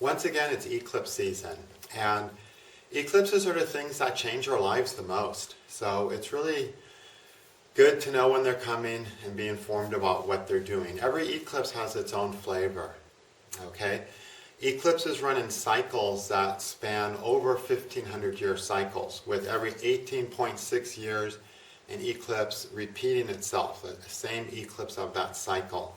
Once again, it's eclipse season, and eclipses are the things that change our lives the most. So it's really good to know when they're coming and be informed about what they're doing. Every eclipse has its own flavor, okay? Eclipses run in cycles that span over 1,500-year cycles, with every 18.6 years an eclipse repeating itself, the same eclipse of that cycle.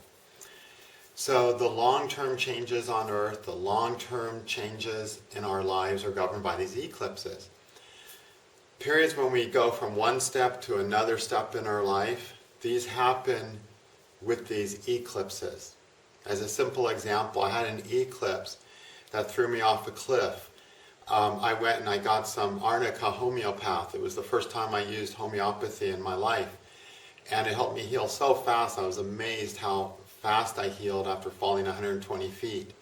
So the long-term changes on Earth, the long-term changes in our lives are governed by these eclipses. Periods when we go from one step to another step in our life, these happen with these eclipses. As a simple example, I had an eclipse that threw me off a cliff. I went and I got some arnica homeopath. It was the first time I used homeopathy in my life. And it helped me heal so fast. I was amazed how fast I healed after falling 120 feet.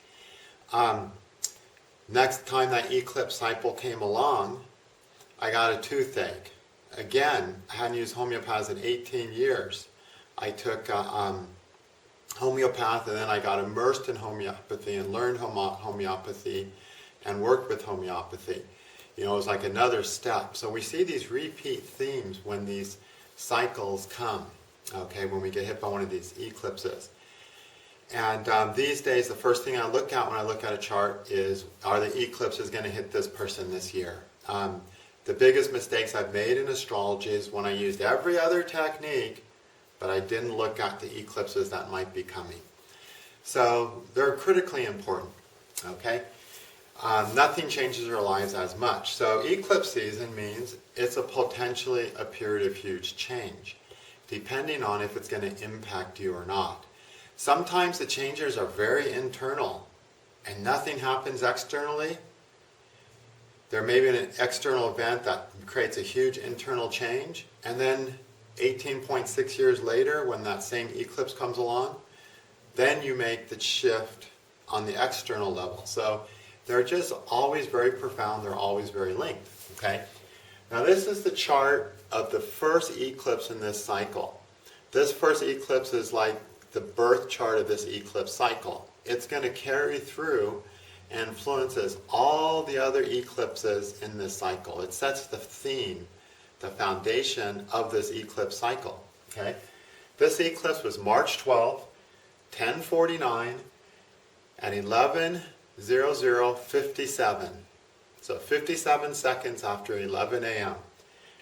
Next time that eclipse cycle came along, I got a toothache. Again, I hadn't used homeopathy in 18 years. I took homeopath, and then I got immersed in homeopathy and learned homeopathy and worked with homeopathy. You know, it was like another step. So we see these repeat themes when these cycles come, okay, when we get hit by one of these eclipses. And these days, the first thing I look at when I look at a chart is, are the eclipses going to hit this person this year? The biggest mistakes I've made in astrology is when I used every other technique, but I didn't look at the eclipses that might be coming. So they're critically important, okay? Nothing changes our lives as much. So eclipse season means it's potentially a period of huge change, depending on if it's going to impact you or not. Sometimes the changes are very internal and nothing happens externally. There may be an external event that creates a huge internal change, and then 18.6 years later, when that same eclipse comes along, then you make the shift on the external level. So they're just always very profound, they're always very linked, okay? Now this is the chart of the first eclipse in this cycle. This first eclipse is like the birth chart of this eclipse cycle. It's going to carry through and influences all the other eclipses in this cycle. It sets the theme, the foundation of this eclipse cycle. Okay? This eclipse was March 12, 1049 at 11:00:57. So 57 seconds after 11 a.m.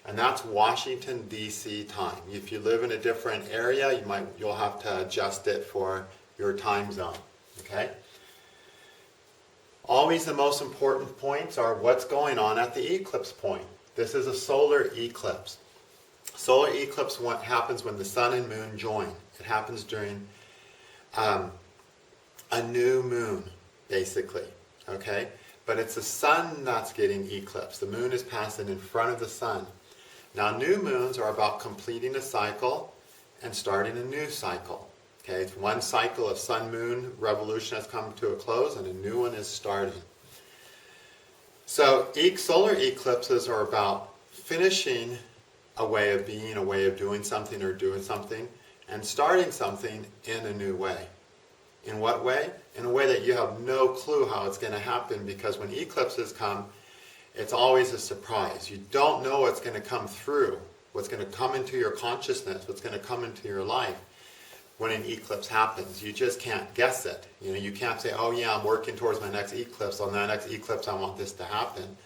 And that's Washington, D.C. time. If you live in a different area, you'll have to adjust it for your time zone. Okay? Always the most important points are what's going on at the eclipse point. This is a solar eclipse. Solar eclipse happens when the sun and moon join. It happens during a new moon, basically. Okay? But it's the sun that's getting eclipsed. The moon is passing in front of the sun. Now, new moons are about completing a cycle and starting a new cycle. Okay, it's one cycle of sun-moon revolution has come to a close and a new one is starting. So, solar eclipses are about finishing a way of being, a way of doing something or doing something, and starting something in a new way. In what way? In a way that you have no clue how it's going to happen, because when eclipses come, it's always a surprise. You don't know what's going to come through, what's going to come into your consciousness, what's going to come into your life when an eclipse happens. You just can't guess it. You know, you can't say, oh yeah, I'm working towards my next eclipse. On that next eclipse, I want this to happen.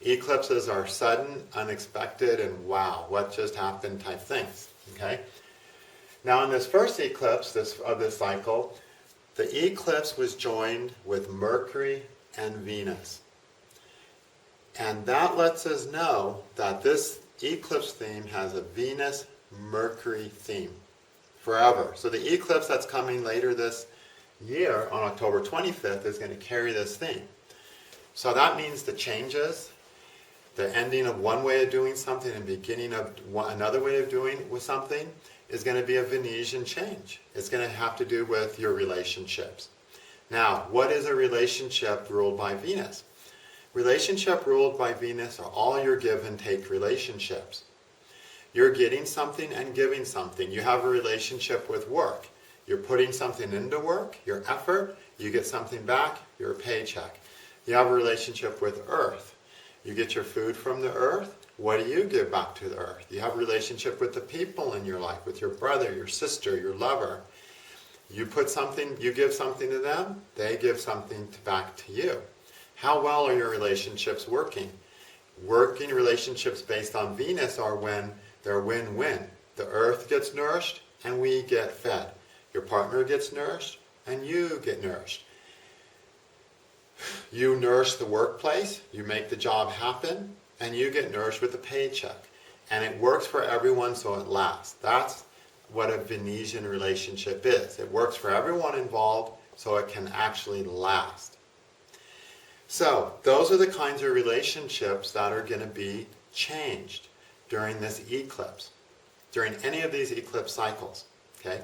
Eclipses are sudden, unexpected, and wow, what just happened type things. Okay? Now in this first eclipse of this cycle, the eclipse was joined with Mercury and Venus. And that lets us know that this eclipse theme has a Venus-Mercury theme forever. So the eclipse that's coming later this year on October 25th is going to carry this theme. So that means the changes, the ending of one way of doing something and beginning of another way of doing with something is going to be a Venetian change. It's going to have to do with your relationships. Now, what is a relationship ruled by Venus? Relationship ruled by Venus are all your give and take relationships. You're getting something and giving something. You have a relationship with work. You're putting something into work, your effort, you get something back, you're a paycheck. You have a relationship with Earth. You get your food from the Earth. What do you give back to the Earth? You have a relationship with the people in your life, with your brother, your sister, your lover. You give something to them, they give something back to you. How well are your relationships working? Working relationships based on Venus are when they're win-win. The Earth gets nourished and we get fed. Your partner gets nourished and you get nourished. You nourish the workplace, you make the job happen, and you get nourished with a paycheck. And it works for everyone, so it lasts. That's what a Venusian relationship is. It works for everyone involved, so it can actually last. So, those are the kinds of relationships that are going to be changed during this eclipse, during any of these eclipse cycles. Okay?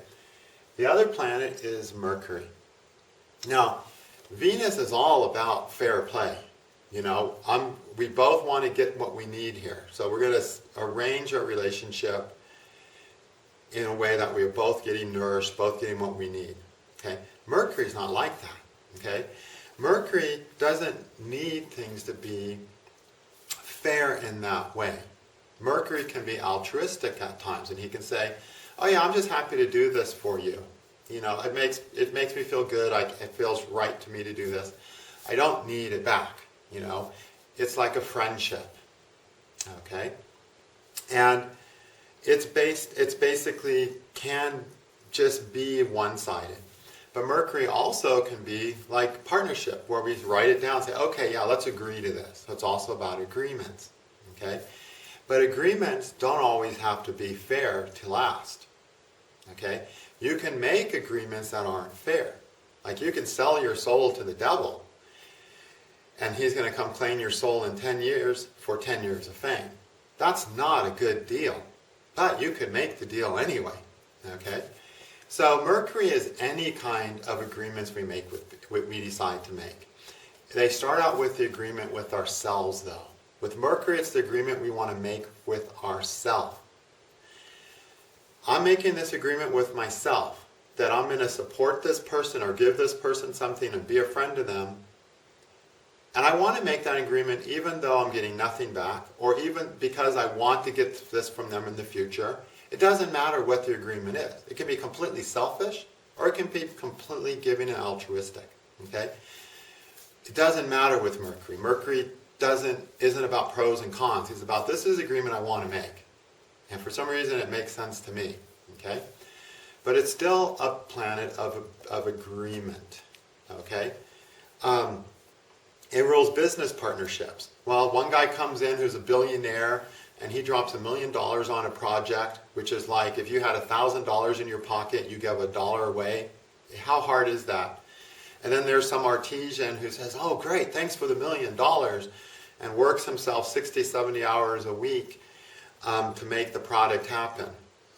The other planet is Mercury. Now, Venus is all about fair play. You know, we both want to get what we need here. So we're going to arrange our relationship in a way that we're both getting nourished, both getting what we need. Okay? Mercury's not like that. Okay? Mercury doesn't need things to be fair in that way. Mercury can be altruistic at times, and he can say, oh yeah, I'm just happy to do this for you. You know, it makes me feel good. It feels right to me to do this. I don't need it back. You know, it's like a friendship. Okay, and it's basically can just be one-sided. But Mercury also can be like partnership, where we write it down and say, okay, yeah, let's agree to this. So it's also about agreements. Okay, but agreements don't always have to be fair to last. Okay. You can make agreements that aren't fair. Like you can sell your soul to the devil and he's going to come claim your soul in 10 years for 10 years of fame. That's not a good deal. But you could make the deal anyway. Okay? So Mercury is any kind of agreements we decide to make. They start out with the agreement with ourselves though. With Mercury, it's the agreement we want to make with ourselves. I'm making this agreement with myself that I'm going to support this person or give this person something and be a friend to them. And I want to make that agreement even though I'm getting nothing back, or even because I want to get this from them in the future. It doesn't matter what the agreement is. It can be completely selfish or it can be completely giving and altruistic. Okay? It doesn't matter with Mercury. Mercury isn't about pros and cons. It's about this is the agreement I want to make. And for some reason it makes sense to me, okay? But it's still a planet of agreement, okay? It rules business partnerships. Well, one guy comes in who's a billionaire and he drops $1 million on a project, which is like if you had $1,000 in your pocket, you give $1 away. How hard is that? And then there's some artisan who says, oh great, thanks for the $1 million, and works himself 60, 70 hours a week to make the product happen.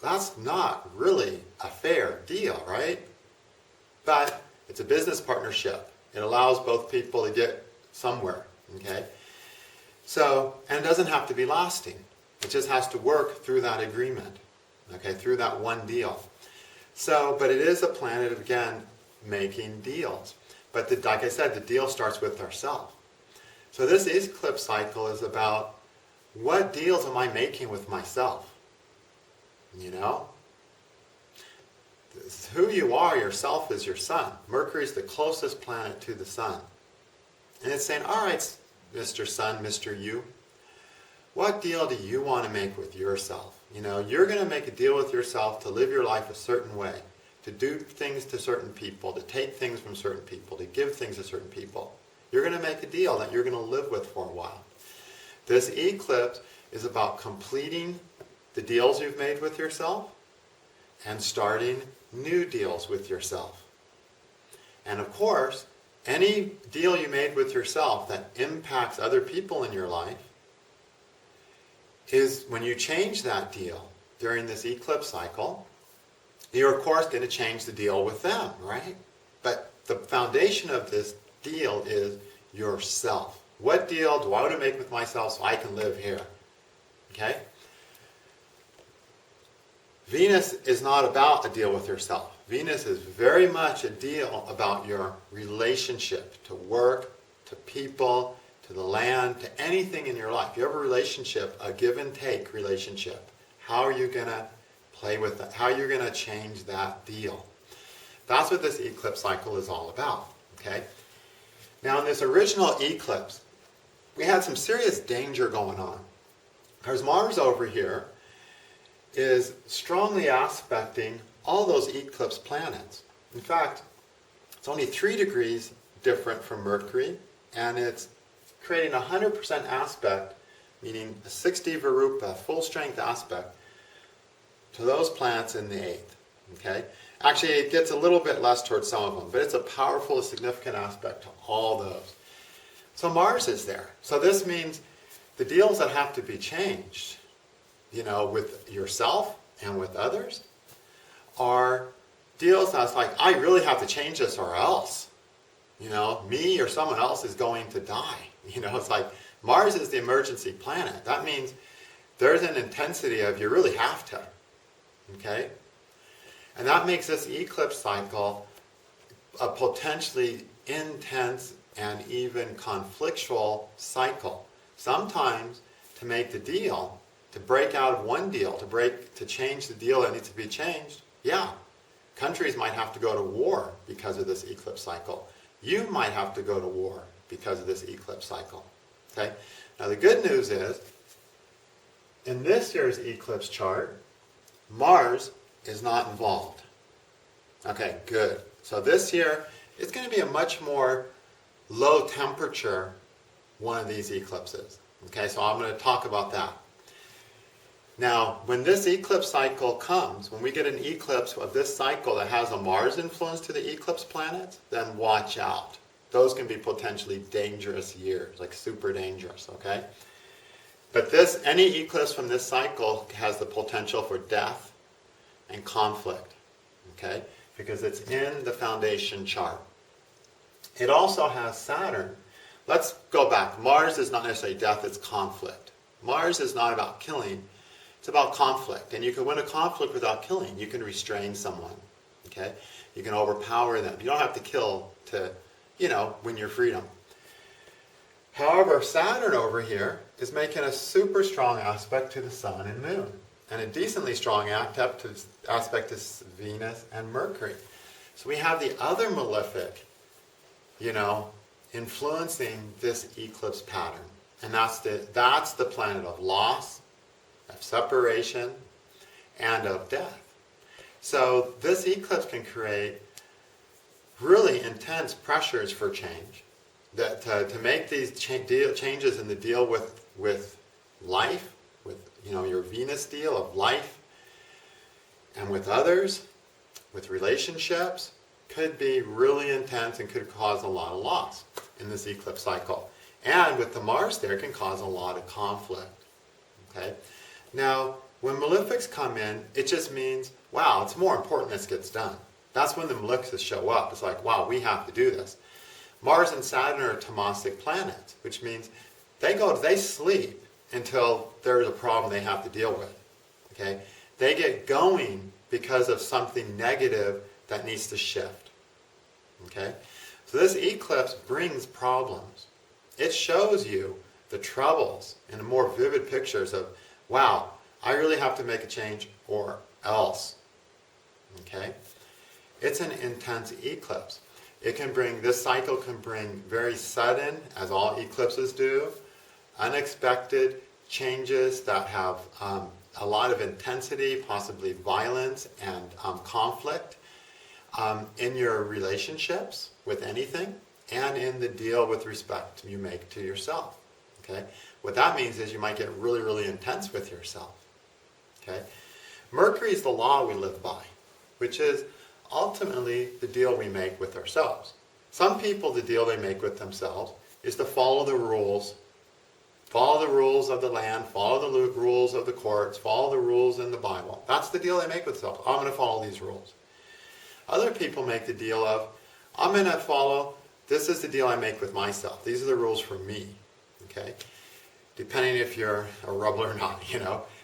That's not really a fair deal, right? But it's a business partnership. It allows both people to get somewhere, okay? So, and it doesn't have to be lasting. It just has to work through that agreement, okay, through that one deal. So, but it is a planet of, again, making deals. But like I said, the deal starts with ourselves. So this eclipse cycle is about what deals am I making with myself? You know? Who you are, yourself, is your sun. Mercury is the closest planet to the sun. And it's saying, all right, Mr. Sun, Mr. You, what deal do you want to make with yourself? You know, you're going to make a deal with yourself to live your life a certain way, to do things to certain people, to take things from certain people, to give things to certain people. You're going to make a deal that you're going to live with for a while. This eclipse is about completing the deals you've made with yourself and starting new deals with yourself. And of course, any deal you made with yourself that impacts other people in your life is when you change that deal during this eclipse cycle, you're of course going to change the deal with them, right? But the foundation of this deal is yourself. What deal do I want to make with myself so I can live here? Okay? Venus is not about a deal with yourself. Venus is very much a deal about your relationship to work, to people, to the land, to anything in your life. You have a relationship, a give and take relationship. How are you going to play with it? How are you going to change that deal? That's what this eclipse cycle is all about. Okay? Now in this original eclipse, we had some serious danger going on. Because Mars over here is strongly aspecting all those eclipse planets. In fact, it's only 3 degrees different from Mercury, and it's creating a 100% aspect, meaning a 60 Virupa, full-strength aspect, to those planets in the 8th. Okay? Actually, it gets a little bit less towards some of them, but it's a powerful, significant aspect to all those. So Mars is there. So this means the deals that have to be changed, with yourself and with others, are deals that's like, I really have to change this or else. Me or someone else is going to die. It's like Mars is the emergency planet. That means there's an intensity of you really have to. Okay? And that makes this eclipse cycle a potentially intense and even conflictual cycle. Sometimes to make the deal, to break out of one deal, to change the deal that needs to be changed, yeah, countries might have to go to war because of this eclipse cycle. You might have to go to war because of this eclipse cycle. Okay? Now the good news is, in this year's eclipse chart, Mars is not involved. Okay, good. So this year, it's going to be a much more low temperature one of these eclipses. Okay, so I'm going to talk about that. Now, when this eclipse cycle comes, when we get an eclipse of this cycle that has a Mars influence to the eclipse planets, then watch out. Those can be potentially dangerous years, like super dangerous, okay? But any eclipse from this cycle has the potential for death and conflict, okay? Because it's in the foundation chart. It also has Saturn. Let's go back. Mars is not necessarily death, it's conflict. Mars is not about killing. It's about conflict. And you can win a conflict without killing. You can restrain someone. Okay? You can overpower them. You don't have to kill to, win your freedom. However, Saturn over here is making a super strong aspect to the Sun and Moon. And a decently strong aspect to Venus and Mercury. So we have the other malefic, influencing this eclipse pattern. And that's the planet of loss, of separation, and of death. So this eclipse can create really intense pressures for change, to make these changes in the deal with life, with your Venus deal of life, and with others, with relationships, could be really intense and could cause a lot of loss in this eclipse cycle. And with the Mars there, it can cause a lot of conflict. Okay? Now, when malefics come in, it just means, wow, it's more important this gets done. That's when the malefics show up. It's like, wow, we have to do this. Mars and Saturn are Tamasic planets, which means they sleep until there's a problem they have to deal with. Okay? They get going because of something negative that needs to shift. Okay? So this eclipse brings problems. It shows you the troubles in more vivid pictures of, wow, I really have to make a change or else. Okay? It's an intense eclipse. This cycle can bring very sudden, as all eclipses do, unexpected changes that have a lot of intensity, possibly violence and conflict in your relationships with anything, and in the deal with respect you make to yourself. Okay? What that means is you might get really, really intense with yourself. Okay? Mercury is the law we live by, which is ultimately the deal we make with ourselves. Some people, the deal they make with themselves is to follow the rules. Follow the rules of the land, follow the rules of the courts, follow the rules in the Bible. That's the deal they make with themselves. I'm going to follow these rules. Other people make the deal of, I'm going to follow, this is the deal I make with myself. These are the rules for me. Okay? Depending if you're a rebel or not,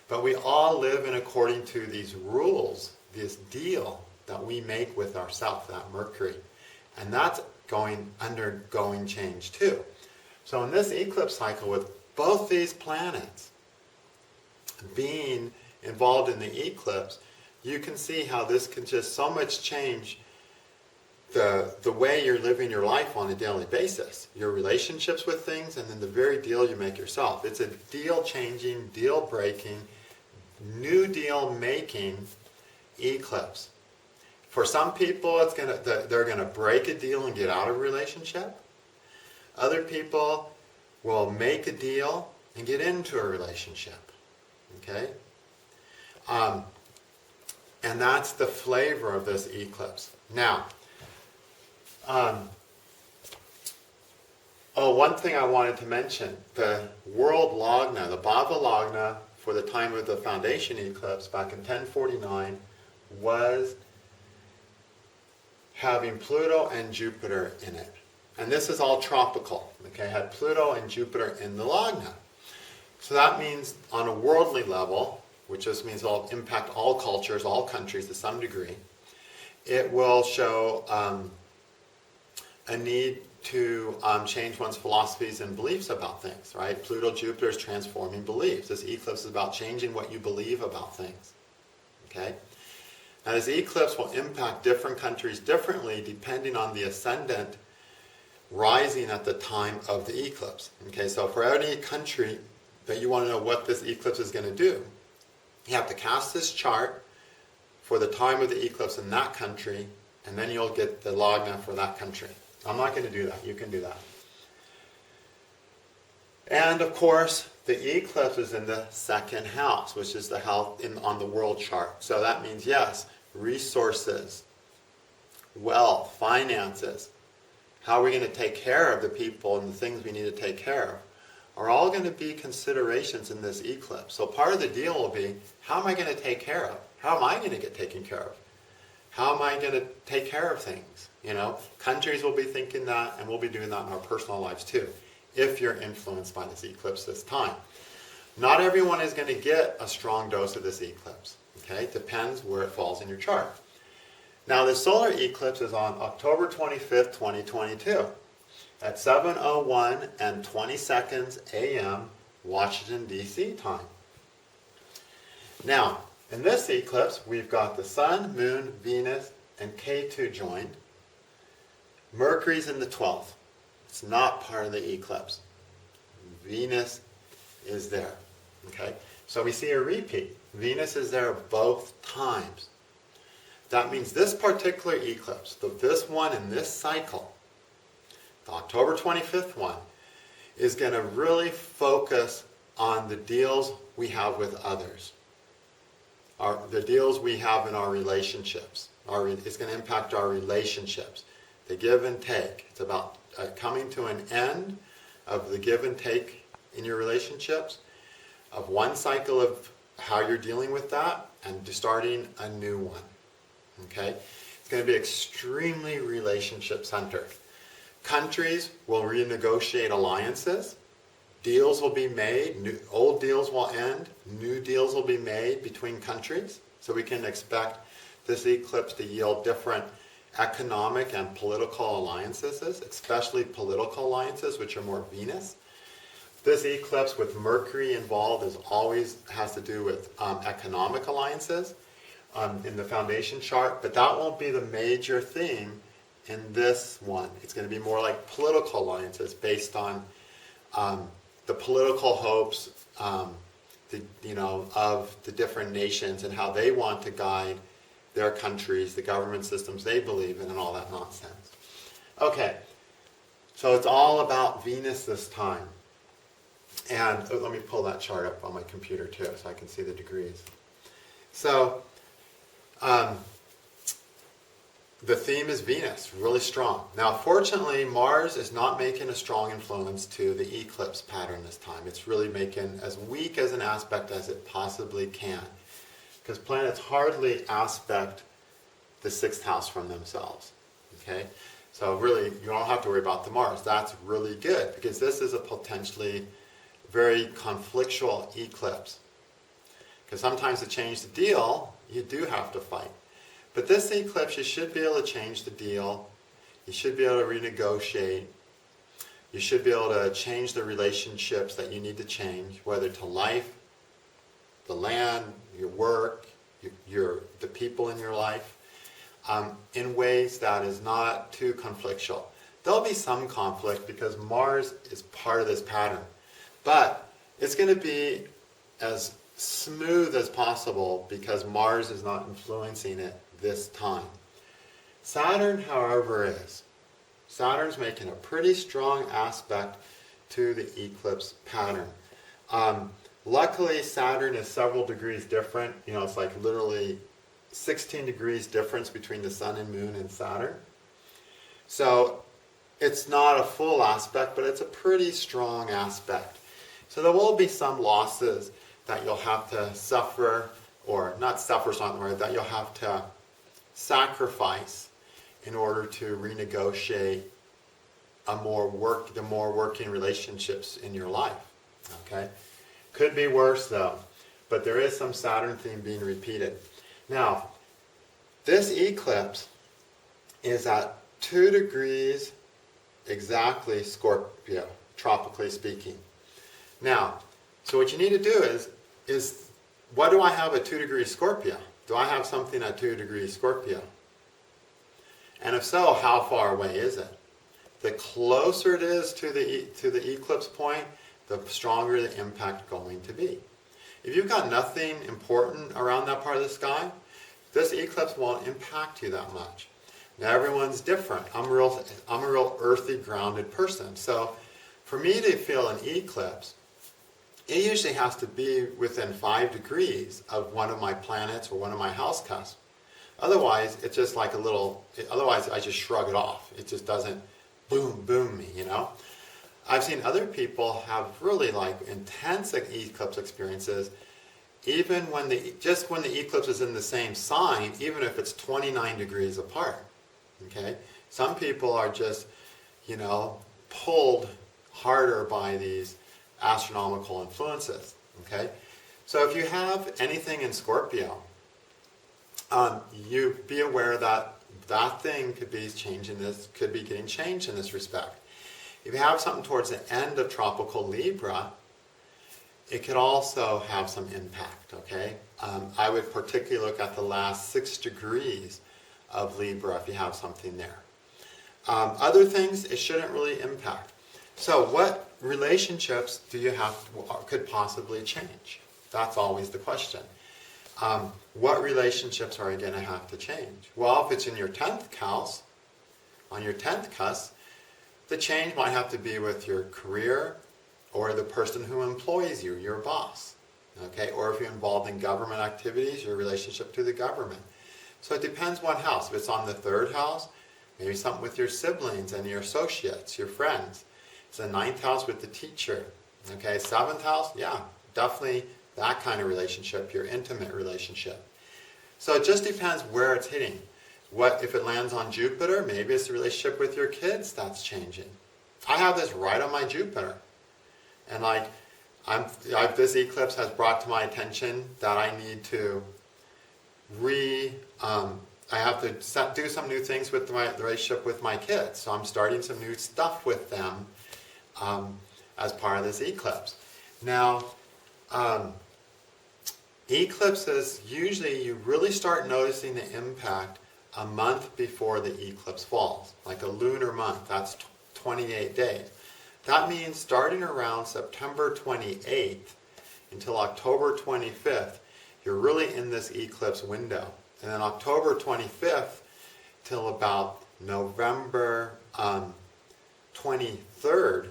But we all live in according to these rules, this deal that we make with ourselves, that Mercury. And that's undergoing change too. So in this eclipse cycle, with both these planets being involved in the eclipse, you can see how this can just so much change the way you're living your life on a daily basis, your relationships with things, and then the very deal you make yourself. It's a deal-changing, deal-breaking, new deal-making eclipse. For some people, they're going to break a deal and get out of a relationship. Other people will make a deal and get into a relationship. Okay? And that's the flavor of this eclipse. Now, one thing I wanted to mention, the world logna, the Bava logna for the time of the foundation eclipse back in 1049 was having Pluto and Jupiter in it. And this is all tropical, okay? It had Pluto and Jupiter in the logna. So that means on a worldly level, which just means it'll impact all cultures, all countries to some degree, it will show a need to change one's philosophies and beliefs about things, right? Pluto, Jupiter is transforming beliefs. This eclipse is about changing what you believe about things, okay? Now this eclipse will impact different countries differently depending on the ascendant rising at the time of the eclipse. Okay, so for any country that you want to know what this eclipse is going to do, you have to cast this chart for the time of the eclipse in that country, and then you'll get the logna for that country. I'm not going to do that. You can do that. And of course, the eclipse is in the second house, which is the house on the world chart. So that means, yes, resources, wealth, finances, how are we going to take care of the people and the things we need to take care of, are all going to be considerations in this eclipse. So part of the deal will be, how am I going to take care of? How am I going to get taken care of? How am I going to take care of things? You know, countries will be thinking that, and we'll be doing that in our personal lives too, if you're influenced by this eclipse this time. Not everyone is going to get a strong dose of this eclipse. Okay, it depends where it falls in your chart. Now the solar eclipse is on October 25th, 2022 at 7:01 and 20 seconds a.m. Washington, D.C. time. Now, in this eclipse, we've got the Sun, Moon, Venus, and K2 joined. Mercury's in the 12th. It's not part of the eclipse. Venus is there. Okay? So we see a repeat. Venus is there both times. That means this particular eclipse, this one in this cycle, the October 25th one, is going to really focus on the deals we have with others. The deals we have in our relationships. It's going to impact our relationships. The give and take. It's about coming to an end of the give and take in your relationships, of one cycle of how you're dealing with that, and starting a new one. Okay? It's going to be extremely relationship-centered. Countries will renegotiate alliances. Deals will be made. Old deals will end. New deals will be made between countries. So we can expect this eclipse to yield different economic and political alliances, especially political alliances, which are more Venus. This eclipse with Mercury involved always has to do with economic alliances in the foundation chart, but that won't be the major theme in this one. It's going to be more like political alliances based on the political hopes of the different nations and how they want to guide their countries, the government systems they believe in, and all that nonsense. Okay, so it's all about Venus this time. And let me pull that chart up on my computer too so I can see the degrees. So the theme is Venus, really strong. Now fortunately, Mars is not making a strong influence to the eclipse pattern this time. It's really making as weak as an aspect as it possibly can. Because planets hardly aspect the sixth house from themselves. Okay? So really, you don't have to worry about the Mars. That's really good, because this is a potentially very conflictual eclipse. Because sometimes to change the deal, you do have to fight. But this eclipse, you should be able to change the deal. You should be able to renegotiate. You should be able to change the relationships that you need to change, whether to life, the land, your work, the people in your life, in ways that is not too conflictual. There'll be some conflict because Mars is part of this pattern, but it's going to be as smooth as possible because Mars is not influencing it this time. Saturn, however, is. Saturn's making a pretty strong aspect to the eclipse pattern. Luckily, Saturn is several degrees different. You know, it's like literally 16 degrees difference between the Sun and Moon and Saturn. So it's not a full aspect, but it's a pretty strong aspect. So there will be some losses that you'll have to suffer, or not suffer, something that you'll have to sacrifice in order to renegotiate the more working relationships in your life. Okay? Could be worse though, but there is some Saturn theme being repeated. Now, this eclipse is at 2 degrees exactly Scorpio, tropically speaking. Now, so what you need to do is what do I have at 2 degrees Scorpio? Do I have something at 2 degrees Scorpio? And if so, how far away is it? The closer it is to the eclipse point, the stronger the impact going to be. If you've got nothing important around that part of the sky, this eclipse won't impact you that much. Now everyone's different. I'm a real earthy, grounded person. So for me to feel an eclipse, it usually has to be within 5 degrees of one of my planets or one of my house cusps. Otherwise, it's just like otherwise I just shrug it off. It just doesn't boom me, you know? I've seen other people have really like intense eclipse experiences, even when the eclipse is in the same sign, even if it's 29 degrees apart. Okay? Some people are just, you know, pulled harder by these astronomical influences. Okay? So if you have anything in Scorpio, you be aware that that thing could be getting changed in this respect. If you have something towards the end of tropical Libra, it could also have some impact, okay? I would particularly look at the last 6 degrees of Libra if you have something there. Other things, it shouldn't really impact. So what relationships do you have could possibly change? That's always the question. What relationships are you going to have to change? Well, if it's in your 10th house, on your 10th cusp, the change might have to be with your career or the person who employs you, your boss. Okay? Or if you're involved in government activities, your relationship to the government. So it depends what house. If it's on the 3rd house, maybe something with your siblings and your associates, your friends. It's the 9th house with the teacher. Okay? 7th house, yeah, definitely that kind of relationship, your intimate relationship. So it just depends where it's hitting. What if it lands on Jupiter? Maybe it's the relationship with your kids that's changing. I have this right on my Jupiter, and this eclipse has brought to my attention that I need to I have to do some new things with the relationship with my kids. So I'm starting some new stuff with them as part of this eclipse. Now, eclipses, usually you really start noticing the impact a month before the eclipse falls, like a lunar month. That's 28 days. That means starting around September 28th until October 25th, you're really in this eclipse window. And then October 25th till about November 23rd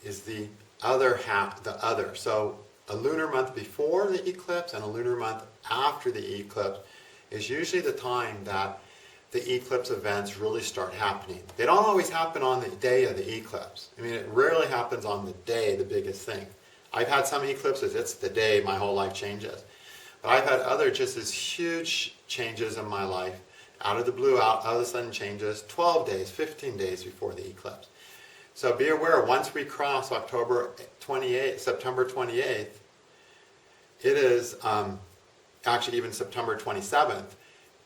is the other half, So a lunar month before the eclipse and a lunar month after the eclipse is usually the time that the eclipse events really start happening. They don't always happen on the day of the eclipse. I mean, it rarely happens on the day, the biggest thing. I've had some eclipses, it's the day my whole life changes. But I've had other just as huge changes in my life, out of the blue, out of the sudden changes, 12 days, 15 days before the eclipse. So be aware, once we cross September 28th, it is actually even September 27th,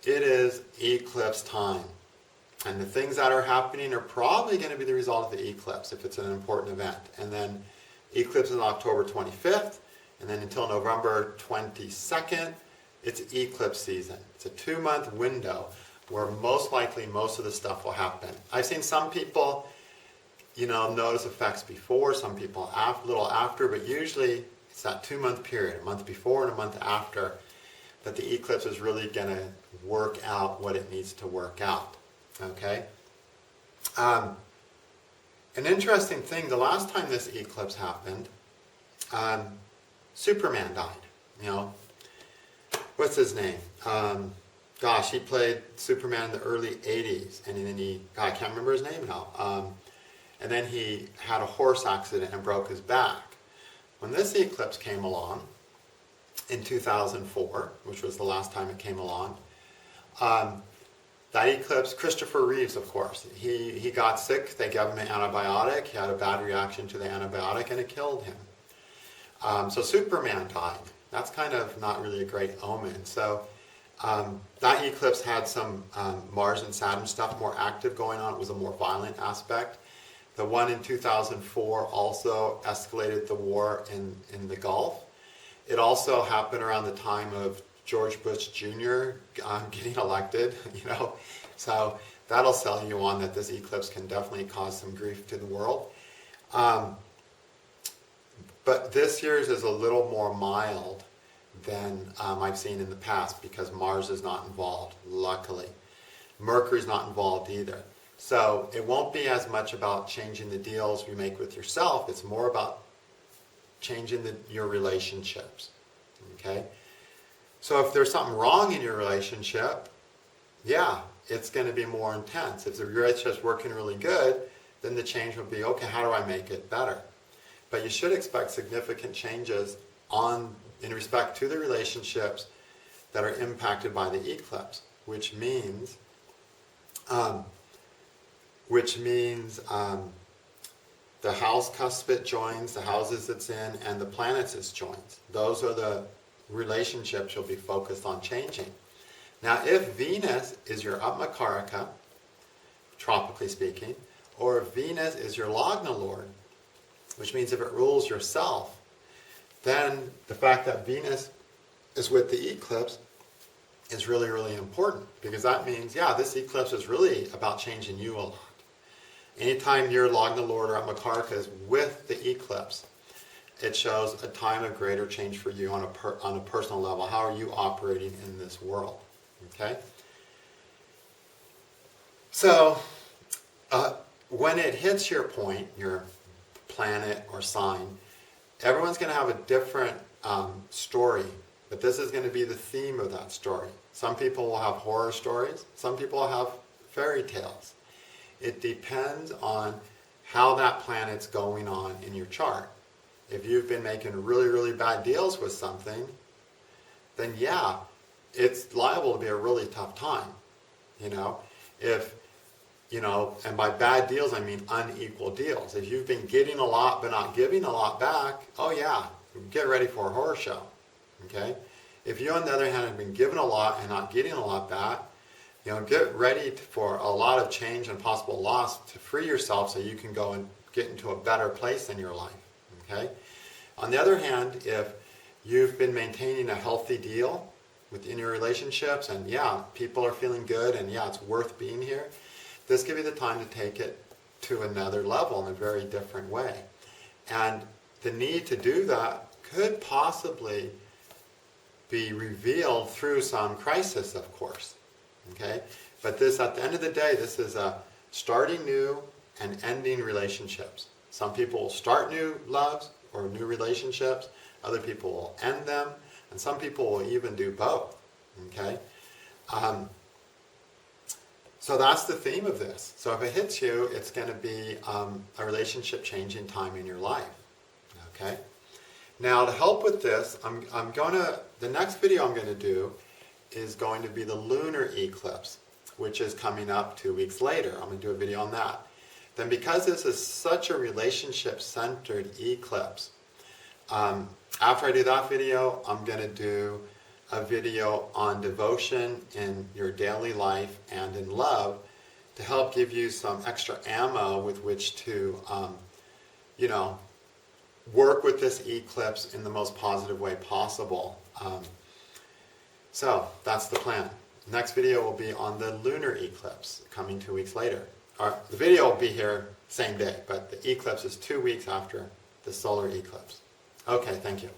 it is eclipse time. And the things that are happening are probably going to be the result of the eclipse if it's an important event. And then eclipse is on October 25th, and then until November 22nd, it's eclipse season. It's a 2-month window where most likely most of the stuff will happen. I've seen some people, notice effects before, some people a little after, but usually it's that 2-month period, a month before and a month after, that the eclipse is really going to work out what it needs to work out. Okay? An interesting thing, the last time this eclipse happened, Superman died. What's his name? He played Superman in the early 80s, and then I can't remember his name now. And then he had a horse accident and broke his back. When this eclipse came along in 2004, which was the last time it came along, that eclipse, Christopher Reeves, of course, he got sick. They gave him an antibiotic. He had a bad reaction to the antibiotic, and it killed him. So Superman died. That's kind of not really a great omen. So that eclipse had some Mars and Saturn stuff more active going on. It was a more violent aspect. The one in 2004 also escalated the war in the Gulf. It also happened around the time of George Bush Jr. Getting elected, So that'll sell you on that this eclipse can definitely cause some grief to the world. But this year's is a little more mild than I've seen in the past because Mars is not involved, luckily. Mercury's not involved either. So it won't be as much about changing the deals you make with yourself. It's more about changing your relationships. Okay? So if there's something wrong in your relationship, it's going to be more intense. If the relationship's working really good, then the change will be, okay, how do I make it better? But you should expect significant changes in respect to the relationships that are impacted by the eclipse, which means the house cuspid joins, the houses it's in, and the planets it joins. Those are the relationships you'll be focused on changing. Now, if Venus is your Atmakaraka, tropically speaking, or if Venus is your Lagna Lord, which means if it rules yourself, then the fact that Venus is with the eclipse is really, really important, because that means, this eclipse is really about changing you a lot. Anytime your Lagna Lord or Atmakaraka is with the eclipse, it shows a time of greater change for you on a personal level. How are you operating in this world? Okay? So, when it hits your point, your planet or sign, everyone's going to have a different story, but this is going to be the theme of that story. Some people will have horror stories. Some people will have fairy tales. It depends on how that planet's going on in your chart. If you've been making really, really bad deals with something, then it's liable to be a really tough time. And by bad deals, I mean unequal deals. If you've been getting a lot but not giving a lot back, get ready for a horror show. Okay? If you, on the other hand, have been given a lot and not getting a lot back, get ready for a lot of change and possible loss to free yourself so you can go and get into a better place in your life. Okay? On the other hand, if you've been maintaining a healthy deal within your relationships and people are feeling good and it's worth being here, this could be the time to take it to another level in a very different way. And the need to do that could possibly be revealed through some crisis, of course. Okay? But this, at the end of the day, this is a starting new and ending relationships. Some people will start new loves or new relationships. Other people will end them. And some people will even do both. Okay? So that's the theme of this. So if it hits you, it's going to be a relationship changing time in your life. Okay? Now, to help with this, the next video I'm going to do is going to be the lunar eclipse, which is coming up 2 weeks later. I'm going to do a video on that. Then because this is such a relationship-centered eclipse, after I do that video, I'm going to do a video on devotion in your daily life and in love to help give you some extra ammo with which to, work with this eclipse in the most positive way possible. So that's the plan. Next video will be on the lunar eclipse, coming 2 weeks later. The video will be here same day, but the eclipse is 2 weeks after the solar eclipse. Okay, thank you.